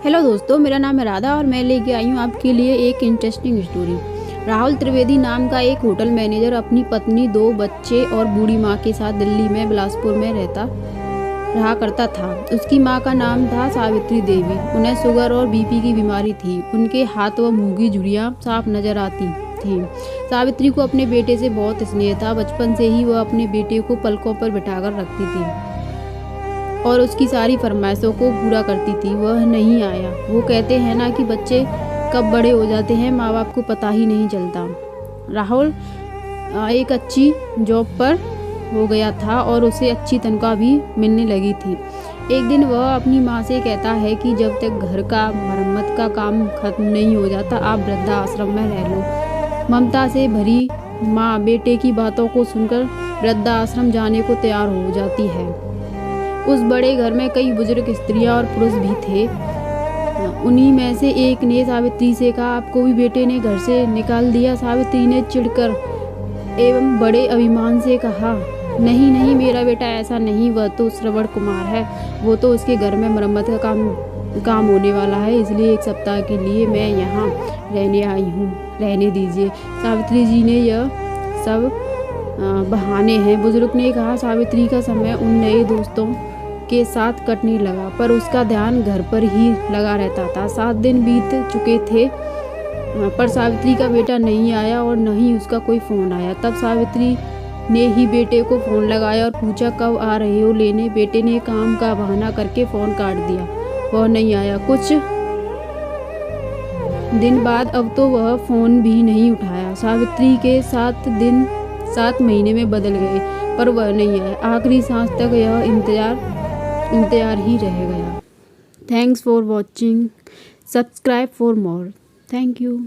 Hello दोस्तों, मेरा नाम है राधा और मैं लेके आई हूँ आपके लिए एक इंटरेस्टिंग स्टोरी। राहुल त्रिवेदी नाम का एक होटल मैनेजर अपनी पत्नी, 2 बच्चे और बूढ़ी माँ के साथ दिल्ली में बिलासपुर में रहा करता था। उसकी माँ का नाम था सावित्री देवी। उन्हें शुगर और बीपी की बीमारी थी। उनके हाथ व मुँह की झुर्रियाँ साफ नजर आती थी। सावित्री को अपने बेटे से बहुत स्नेह था। बचपन से ही वह अपने बेटे को पलकों पर बिठाकर रखती थी और उसकी सारी फरमाइशों को पूरा करती थी। वह नहीं आया। वो कहते हैं ना कि बच्चे कब बड़े हो जाते हैं, माँ बाप को पता ही नहीं चलता। राहुल एक अच्छी जॉब पर हो गया था और उसे अच्छी तनख्वाह भी मिलने लगी थी। एक दिन वह अपनी माँ से कहता है कि जब तक घर का मरम्मत का काम खत्म नहीं हो जाता, आप वृद्धाश्रम में रह लो। ममता से भरी माँ बेटे की बातों को सुनकर वृद्धाश्रम जाने को तैयार हो जाती है। उस बड़े घर में कई बुजुर्ग स्त्रियां और पुरुष भी थे। उन्हीं में से एक ने सावित्री से कहा, आपको भी बेटे ने घर से निकाल दिया? सावित्री ने चिढ़कर एवं बड़े अभिमान से कहा, नहीं नहीं, मेरा बेटा ऐसा नहीं, वह तो श्रवण कुमार है। वो तो उसके घर में मरम्मत का काम होने वाला है, इसलिए 1 सप्ताह के लिए मैं यहाँ रहने आई हूँ, रहने दीजिए। सावित्री जी ने यह सब बहाने हैं। बुजुर्ग ने कहा। सावित्री का समय उन नए दोस्तों के साथ कटने लगा, पर उसका ध्यान घर पर ही लगा रहता था। 7 दिन बीत चुके थे, पर सावित्री का बेटा नहीं आया और न ही उसका कोई फ़ोन आया। तब सावित्री ने ही बेटे को फ़ोन लगाया और पूछा, कब आ रहे हो लेने? बेटे ने काम का बहाना करके फ़ोन काट दिया। वह नहीं आया। कुछ दिन बाद अब तो वह फ़ोन भी नहीं उठाया। सावित्री के 7 दिन 7 महीने में बदल गए, पर वह नहीं आया। आखिरी सांस तक यह इंतजार ही रह गया। Thanks for watching. Subscribe for more. Thank you.